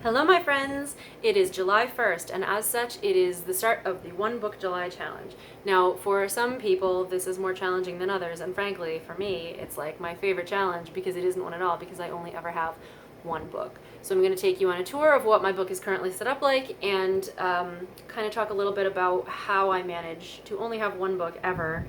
Hello my friends! It is July 1st and as such it is the start of the One Book July challenge. Now for some people this is more challenging than others, and frankly for me it's like my favorite challenge because it isn't one at all, because I only ever have one book. So I'm going to take you on a tour of what my book is currently set up like, and kind of talk a little bit about how I manage to only have one book ever.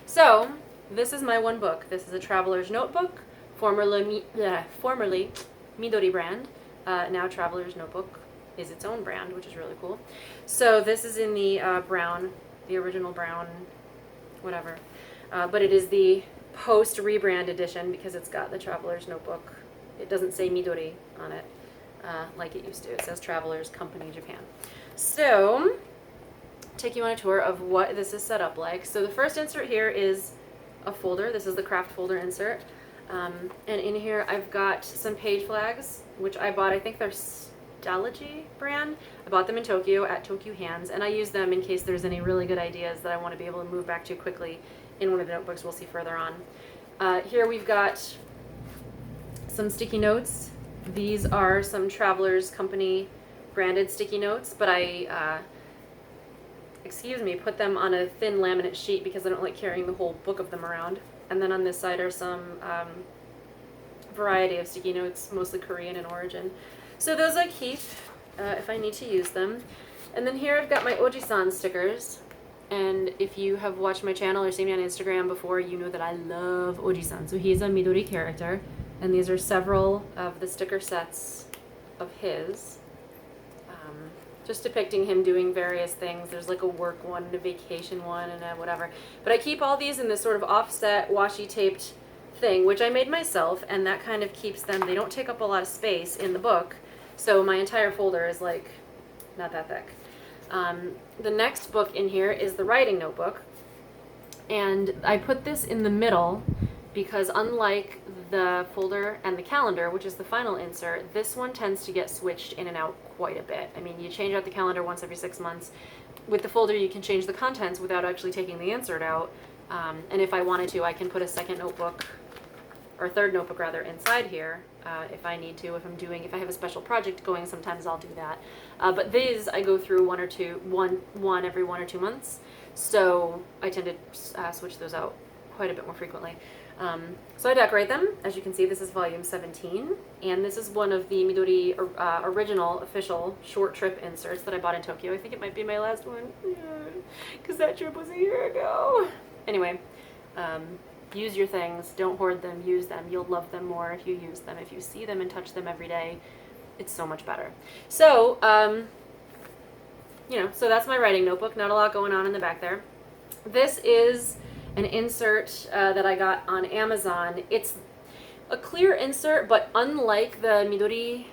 So this is my one book. This is a Traveler's Notebook, formerly Midori brand. Now Traveler's Notebook is its own brand, which is really cool. So this is in the brown, the original brown, whatever. But it is the post rebrand edition because it's got the Traveler's Notebook. It doesn't say Midori on it like it used to. It says Traveler's Company Japan. So take you on a tour of what this is set up like. So the first insert here is a folder. This is the craft folder insert. And in here I've got some page flags, which I bought. I think they're Stylogy brand. I bought them in Tokyo at Tokyo Hands, and I use them in case there's any really good ideas that I want to be able to move back to quickly in one of the notebooks we'll see further on. Here we've got some sticky notes. These are some Traveler's Company branded sticky notes, but I put them on a thin laminate sheet because I don't like carrying the whole book of them around. And then on this side are some variety of sticky notes, mostly Korean in origin. So those I keep if I need to use them. And then here I've got my Oji-san stickers. And if you have watched my channel or seen me on Instagram before, you know that I love Oji-san. So he's a Midori character, and these are several of the sticker sets of his. Just depicting him doing various things. There's like a work one and a vacation one and a whatever. But I keep all these in this sort of offset washi taped thing, which I made myself, and that kind of keeps them, they don't take up a lot of space in the book. So my entire folder is like not that thick. The next book in here is the writing notebook. And I put this in the middle because unlike the folder and the calendar, which is the final insert, this one tends to get switched in and out quite a bit. I mean, you change out the calendar once every 6 months. With the folder, you can change the contents without actually taking the insert out. And if I wanted to, I can put a second notebook, or a third notebook rather, inside here if I need to. If I have a special project going, sometimes I'll do that. But these I go through one every 1 or 2 months. So I tend to switch those out quite a bit more frequently. So I decorate them. As you can see, this is volume 17, and this is one of the Midori original official short trip inserts that I bought in Tokyo. I think it might be my last one, because that trip was a year ago. Anyway, use your things, don't hoard them, use them. You'll love them more if you use them. If you see them and touch them every day, it's so much better. So, so that's my writing notebook. Not a lot going on in the back there. This is an insert that I got on Amazon. It's a clear insert, but unlike the Midori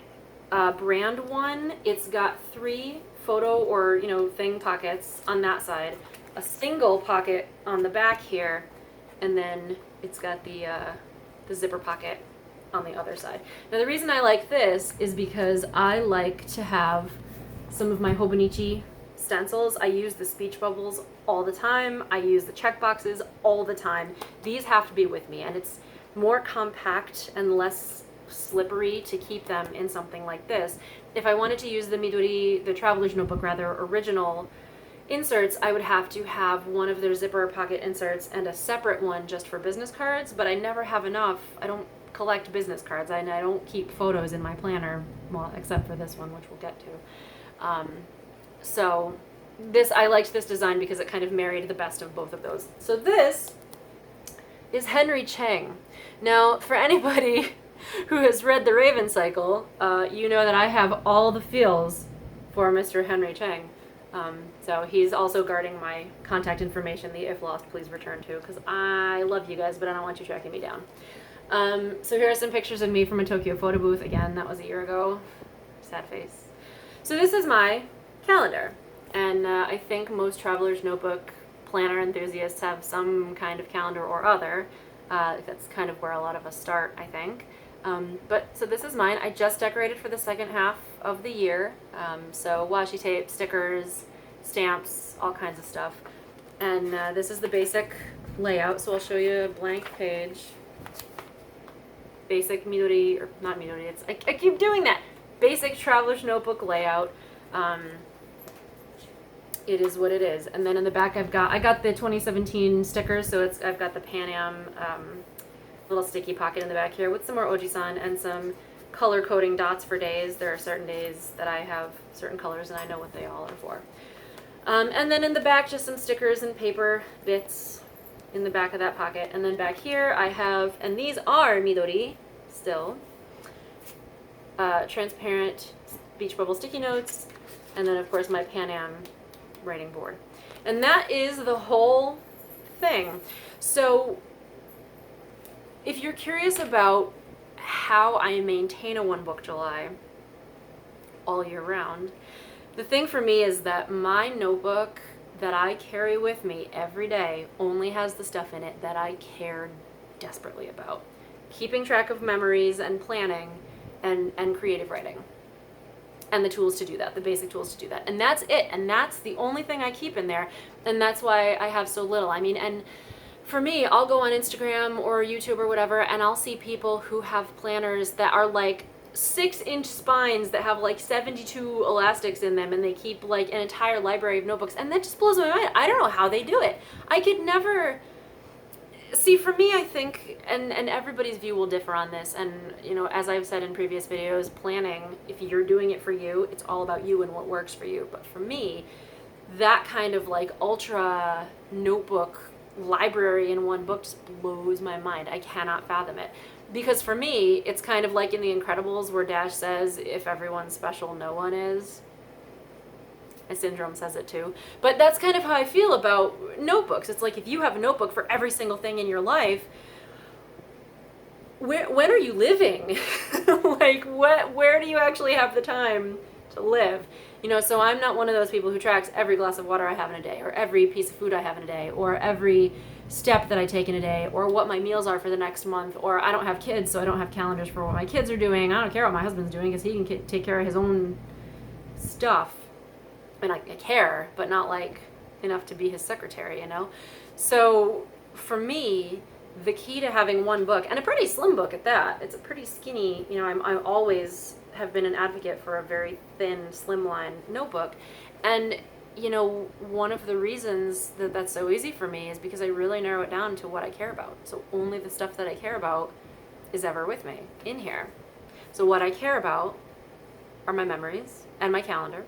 brand one, it's got 3 photo or thing pockets on that side, a single pocket on the back here, and then it's got the zipper pocket on the other side. Now the reason I like this is because I like to have some of my Hobonichi stencils. I use the speech bubbles all the time. I use the check boxes all the time. These have to be with me, and it's more compact and less slippery to keep them in something like this. If I wanted to use the Traveler's Notebook rather, original inserts, I would have to have one of their zipper pocket inserts and a separate one just for business cards, but I never have enough. I don't collect business cards, and I don't keep photos in my planner, well, except for this one, which we'll get to. So I liked this design because it kind of married the best of both of those. So this is Henry Chang. Now, for anybody who has read The Raven Cycle, you know that I have all the feels for Mr. Henry Chang. So he's also guarding my contact information, the if lost, please return to, because I love you guys, but I don't want you tracking me down. So here are some pictures of me from a Tokyo photo booth. Again, that was a year ago. Sad face. So this is my calendar, and I think most Traveler's Notebook planner enthusiasts have some kind of calendar or other. That's kind of where a lot of us start, I think. So this is mine. I just decorated for the second half of the year. So washi tape, stickers, stamps, all kinds of stuff. And this is the basic layout. So I'll show you a blank page. basic Midori, or not Midori, I keep doing that. Basic traveler's notebook layout. It is what it is. And then in the back I got the 2017 stickers, so I've got the Pan Am little sticky pocket in the back here with some more Ojisan and some color coding dots for days. There are certain days that I have certain colors and I know what they all are for. And then in the back, just some stickers and paper bits in the back of that pocket. And then back here I have, and these are Midori still, transparent beach bubble sticky notes, and then of course my Pan Am writing board. And that is the whole thing. So if you're curious about how I maintain a One Book July all year round, the thing for me is that my notebook that I carry with me every day only has the stuff in it that I care desperately about. Keeping track of memories and planning and creative writing. And the tools to do that, the basic tools to do that. And that's it. And that's the only thing I keep in there. And that's why I have so little. I mean, and for me, I'll go on Instagram or YouTube or whatever, and I'll see people who have planners that are like 6-inch spines that have like 72 elastics in them, and they keep like an entire library of notebooks. And that just blows my mind. I don't know how they do it. I could never... See, for me, I think, and everybody's view will differ on this, and, you know, as I've said in previous videos, planning, if you're doing it for you, it's all about you and what works for you. But for me, that kind of like ultra notebook library in one book just blows my mind. I cannot fathom it. Because for me, it's kind of like in The Incredibles where Dash says, if everyone's special, no one is. And Syndrome says it too. But that's kind of how I feel about notebooks. It's like if you have a notebook for every single thing in your life, when are you living? Like, where do you actually have the time to live? You know, so I'm not one of those people who tracks every glass of water I have in a day, or every piece of food I have in a day, or every step that I take in a day, or what my meals are for the next month, or I don't have kids, so I don't have calendars for what my kids are doing. I don't care what my husband's doing because he can take care of his own stuff. And I care, but not like enough to be his secretary, you know? So for me, the key to having one book, and a pretty slim book at that, it's a pretty skinny, you know, I always have been an advocate for a very thin, slimline notebook. And, you know, one of the reasons that that's so easy for me is because I really narrow it down to what I care about. So only the stuff that I care about is ever with me in here. So what I care about are my memories and my calendar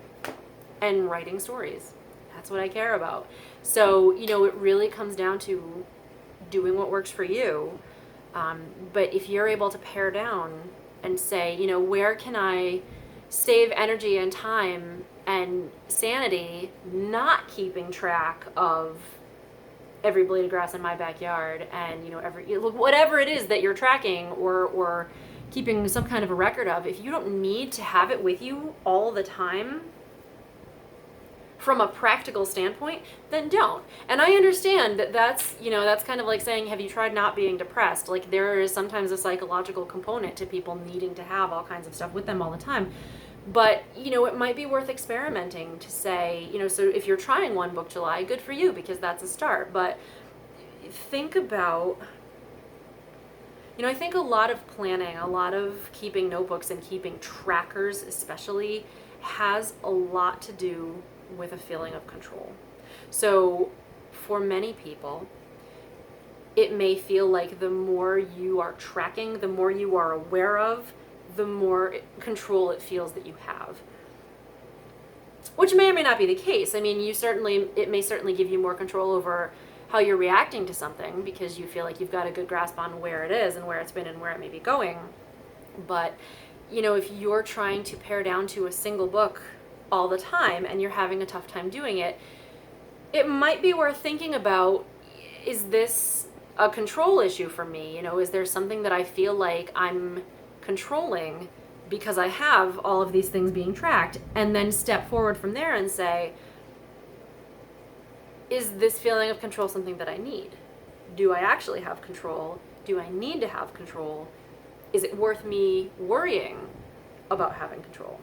and writing stories. That's what I care about. So, you know, it really comes down to doing what works for you. But if you're able to pare down and say, you know, where can I save energy and time and sanity not keeping track of every blade of grass in my backyard and, you know, whatever it is that you're tracking or keeping some kind of a record of, if you don't need to have it with you all the time, from a practical standpoint, then don't. And I understand that that's, you know, that's kind of like saying, have you tried not being depressed? Like, there is sometimes a psychological component to people needing to have all kinds of stuff with them all the time. But, you know, it might be worth experimenting to say, you know, so if you're trying One Book July, good for you, because that's a start. But think about, you know, I think a lot of planning, a lot of keeping notebooks and keeping trackers especially has a lot to do with a feeling of control. So for many people, it may feel like the more you are tracking, the more you are aware of, the more control it feels that you have. Which may or may not be the case. I mean, it may certainly give you more control over how you're reacting to something because you feel like you've got a good grasp on where it is and where it's been and where it may be going. But, you know, if you're trying to pare down to a single book all the time and you're having a tough time doing it, it might be worth thinking about, is this a control issue for me? You know, is there something that I feel like I'm controlling because I have all of these things being tracked? And then step forward from there and say, is this feeling of control something that I need? Do I actually have control? Do I need to have control? Is it worth me worrying about having control?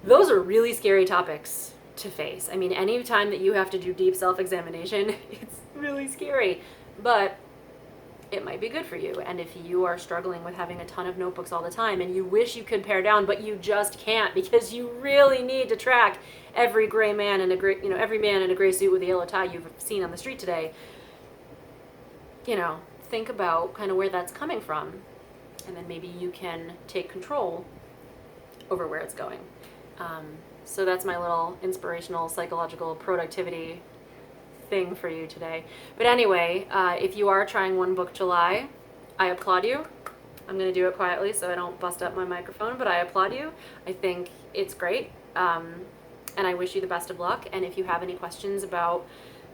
Those are really scary topics to face. I mean, any time that you have to do deep self-examination, it's really scary. But it might be good for you. And if you are struggling with having a ton of notebooks all the time and you wish you could pare down, but you just can't because you really need to track every gray man in a gray, every man in a gray suit with a yellow tie you've seen on the street today, think about kind of where that's coming from. And then maybe you can take control over where it's going. So that's my little inspirational psychological productivity thing for you today. But anyway, if you are trying One Book July, I applaud you. I'm going to do it quietly so I don't bust up my microphone, but I applaud you. I think it's great. And I wish you the best of luck. And if you have any questions about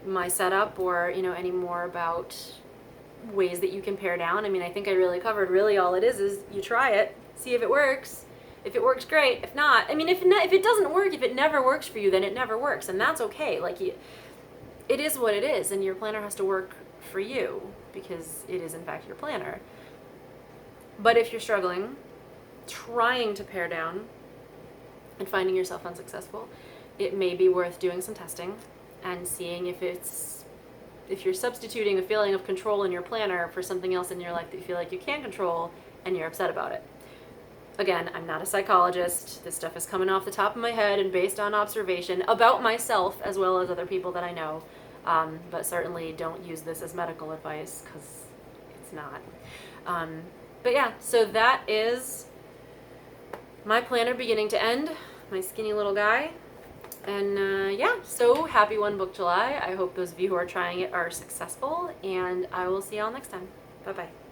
my setup or, any more about ways that you can pare down, I think I really covered. Really all it is you try it, see if it works. If it works, great. If not, if it doesn't work, if it never works for you, then it never works. And that's okay. It is what it is, and your planner has to work for you because it is in fact your planner. But if you're struggling, trying to pare down and finding yourself unsuccessful, it may be worth doing some testing and seeing if you're substituting a feeling of control in your planner for something else in your life that you feel like you can't control and you're upset about it. Again, I'm not a psychologist. This stuff is coming off the top of my head and based on observation about myself as well as other people that I know. But certainly don't use this as medical advice because it's not. But yeah, so that is my planner beginning to end, my skinny little guy. And so happy One Book July. I hope those of you who are trying it are successful, and I will see y'all next time. Bye-bye.